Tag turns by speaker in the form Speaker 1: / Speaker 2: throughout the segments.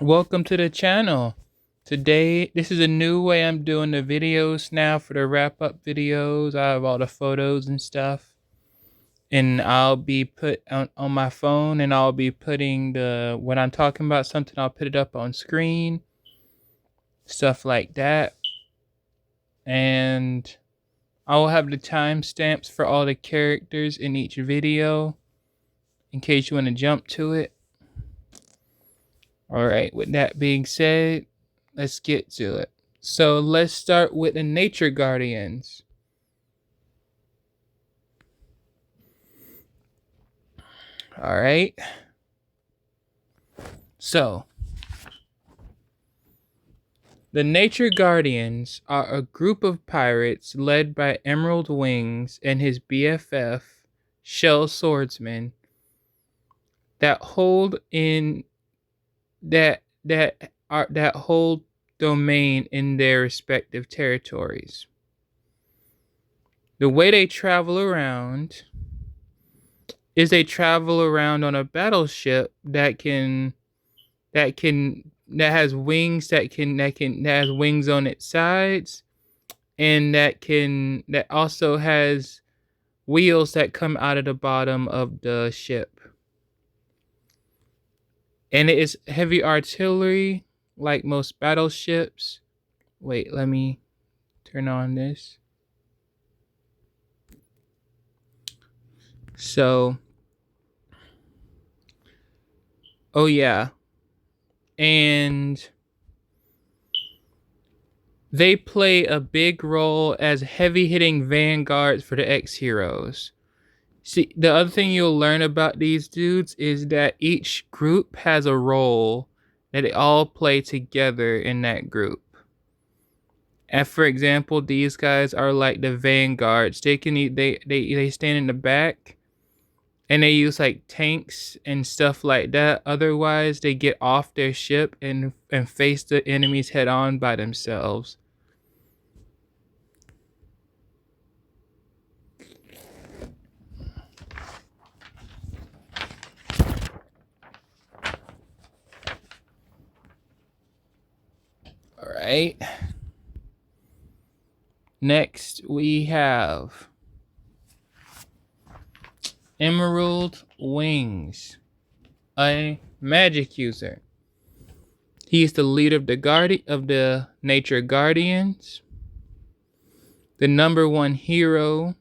Speaker 1: Welcome to the channel. Today, this is a new way I'm doing the videos now for the wrap up videos. I have all the photos and stuff. And I'll be put on my phone and I'll be putting when I'm talking about something, I'll put it up on screen, stuff like that. And I will have the timestamps for all the characters in each video in case you want to jump to it. Alright, with that being said, let's get to it. So let's start with the Nature Guardians. Alright. So, the Nature Guardians are a group of pirates led by Emerald Wings and his BFF, Shell Swordsman, that hold in that hold domain in their respective territories. The way they travel around is they travel around on a battleship that has wings that has wings on its sides, and that also has wheels that come out of the bottom of the ship. And it is heavy artillery like most battleships. Wait, let me turn on this. So, oh yeah. And they play a big role as heavy-hitting vanguards for the X-Heroes. See, the other thing you'll learn about these dudes is that each group has a role that they all play together in that group. And for example, these guys are like the vanguards. They stand in the back and they use like tanks and stuff like that. Otherwise, they get off their ship and face the enemies head on by themselves. All right. Next, we have Emerald Wings, a magic user. He is the leader of the Nature Guardians, the number one hero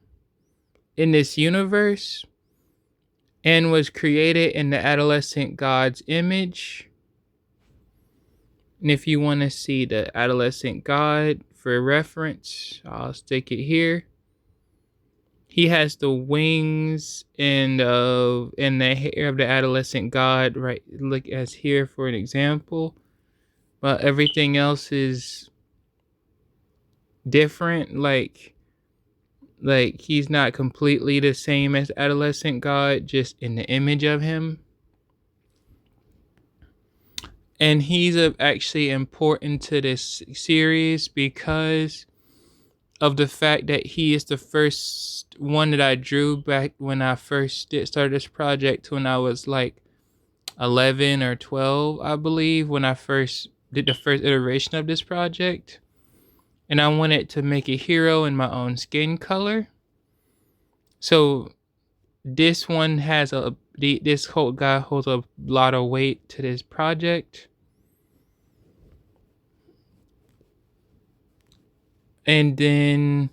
Speaker 1: in this universe, and was created in the adolescent god's image. And if you want to see the adolescent god for reference, I'll stick it here. He has the wings and the hair of the adolescent god, right? Look as here for an example. But everything else is different. Like he's not completely the same as adolescent god, just in the image of him. And he's actually important to this series because of the fact that he is the first one that I drew back when I first started this project, when I was like 11 or 12, I believe, when I first did the first iteration of this project. And I wanted to make a hero in my own skin color. So this one has this whole guy holds a lot of weight to this project. And then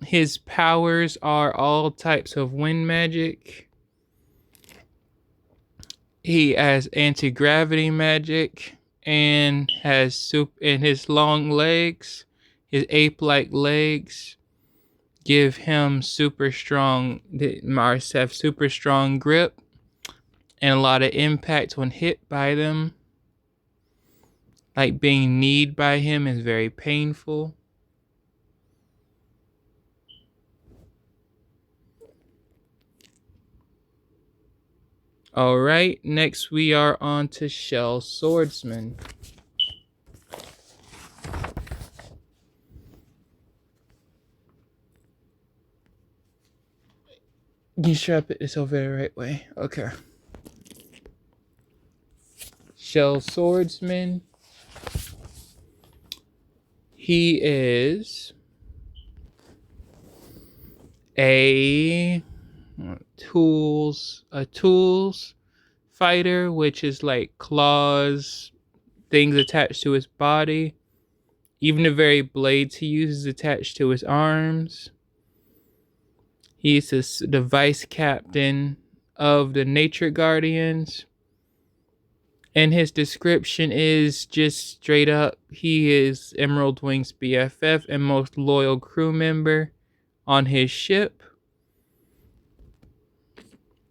Speaker 1: his powers are all types of wind magic. He has anti-gravity magic and has and his long legs, his ape-like legs, give him super strong. Mars have super strong grip and a lot of impact when hit by them. Like being kneed by him is very painful. Alright, next we are on to Shell Swordsman. You sure I put this over the right way? Okay. shell swordsman. He is a tools fighter, which is like claws, things attached to his body. Even the very blades he uses attached to his arms. He's the vice captain of the Nature Guardians. And his description is just straight up, he is Emerald Wing's BFF and most loyal crew member on his ship.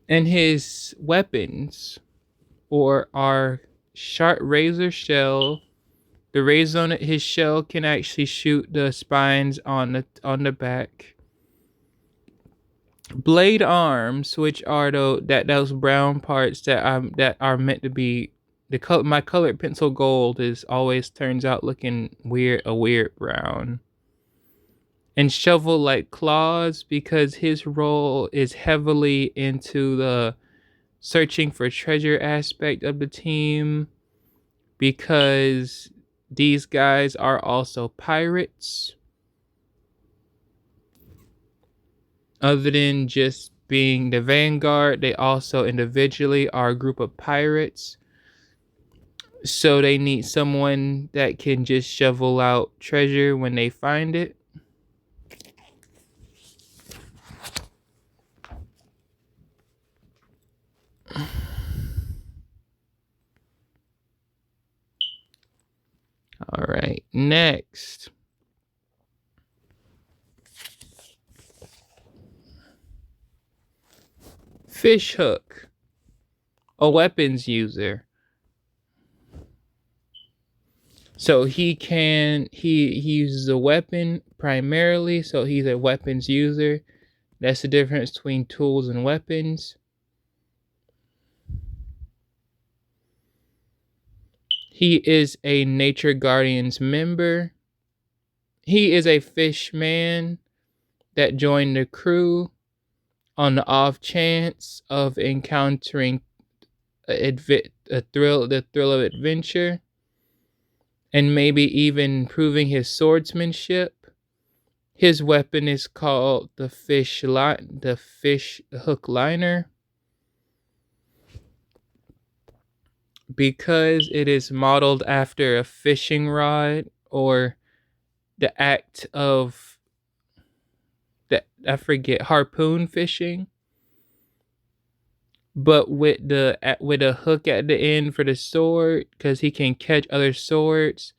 Speaker 1: And his weapons are sharp razor shell. The razor on his shell can actually shoot the spines on the back. Blade arms, which are those brown parts that are meant to be the color. My colored pencil gold always turns out looking a weird brown. And shovel-like claws, because his role is heavily into the searching for treasure aspect of the team, because these guys are also pirates. Other than just being the vanguard, they also individually are a group of pirates. So they need someone that can just shovel out treasure when they find it. All right, next. Fishhook, a weapons user. So he uses a weapon primarily, so he's a weapons user. That's the difference between tools and weapons. He is a Nature Guardians member. He is a fish man that joined the crew on the off chance of encountering the thrill of adventure, and maybe even proving his swordsmanship. His weapon is called the fish hook liner, because it is modeled after a fishing rod, or the act of harpoon fishing, but with a hook at the end for the sword, because he can catch other swords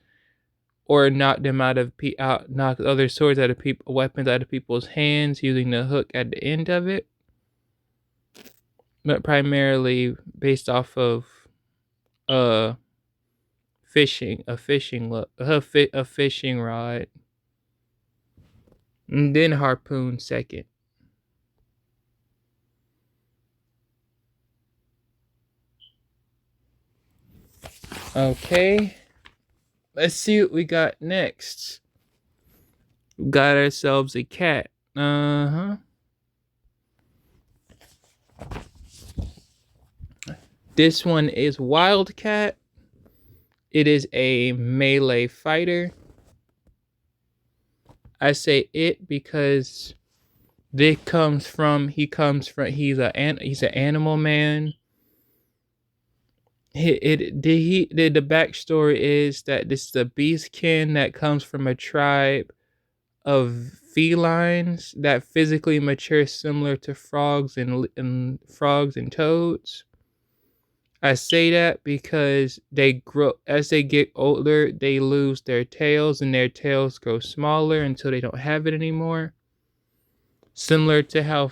Speaker 1: or knock other swords weapons out of people's hands using the hook at the end of it. But primarily based off of a fishing rod, and then harpoon second. Okay, let's see what we got next. We got ourselves a cat. This one is Wildcat. It is a melee fighter. I say it because he's an animal man. The backstory is that this is a beastkin that comes from a tribe of felines that physically mature similar to frogs and toads. I say that because as they get older, they lose their tails, and their tails grow smaller until they don't have it anymore. Similar to how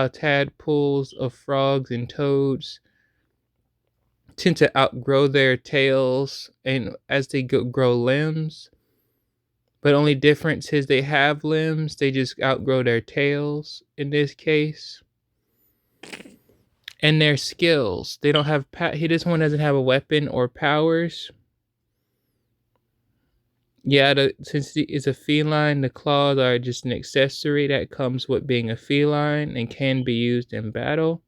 Speaker 1: tadpoles of frogs and toads tend to outgrow their tails and as they grow limbs. But only difference is they have limbs, they just outgrow their tails in this case. And their skills. They don't have this one doesn't have a weapon or powers. Yeah, since it's a feline, the claws are just an accessory that comes with being a feline and can be used in battle.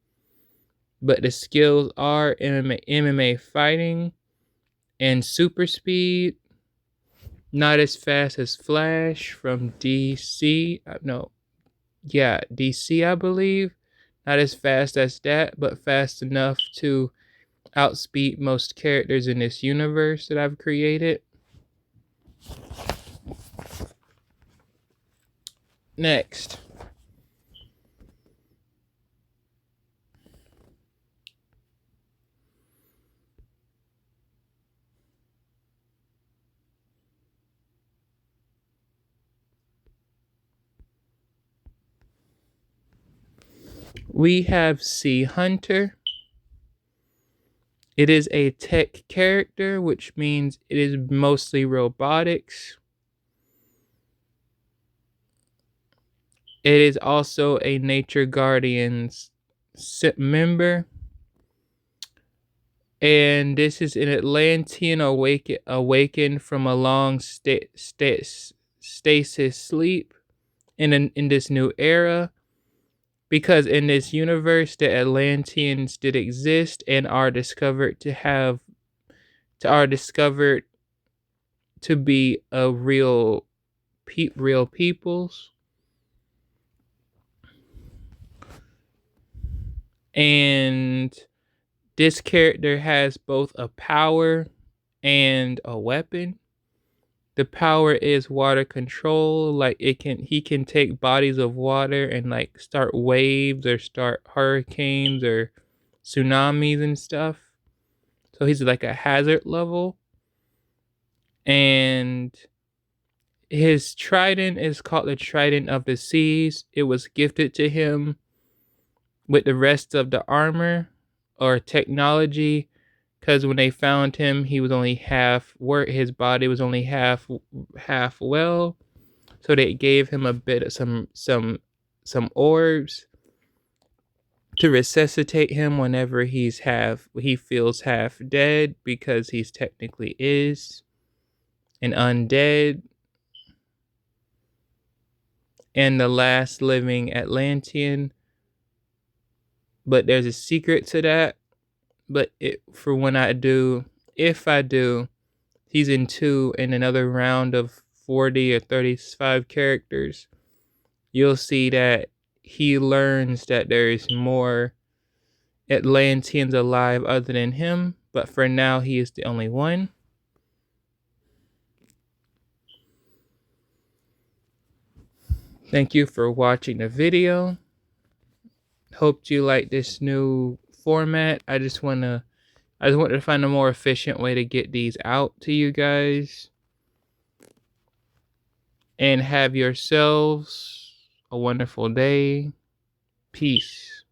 Speaker 1: but the skills are MMA fighting and super speed. Not as fast as Flash from DC. No, yeah, DC, I believe. Not as fast as that, but fast enough to outspeed most characters in this universe that I've created. Next, we have Sea Hunter. It is a tech character, which means it is mostly robotics. It is also a Nature Guardians member. And this is an Atlantean awakened from a long stasis sleep in this new era. Because in this universe, the Atlanteans did exist and are discovered to be a real peoples. And this character has both a power and a weapon. The power is water control. Like he can take bodies of water and like start waves or start hurricanes or tsunamis and stuff. So he's like a hazard level. And his trident is called the Trident of the Seas. It was gifted to him with the rest of the armor or technology, because when they found him, he was only his body was only half well. So they gave him a bit of some orbs to resuscitate him whenever he feels half dead, because he's technically is an undead and the last living Atlantean. But there's a secret to that. But if I do, season 2 in another round of 40 or 35 characters, you'll see that he learns that there's more Atlanteans alive other than him. But for now, he is the only one. Thank you for watching the video. Hope you like this new format. I just want to find a more efficient way to get these out to you guys. And have yourselves a wonderful day. Peace.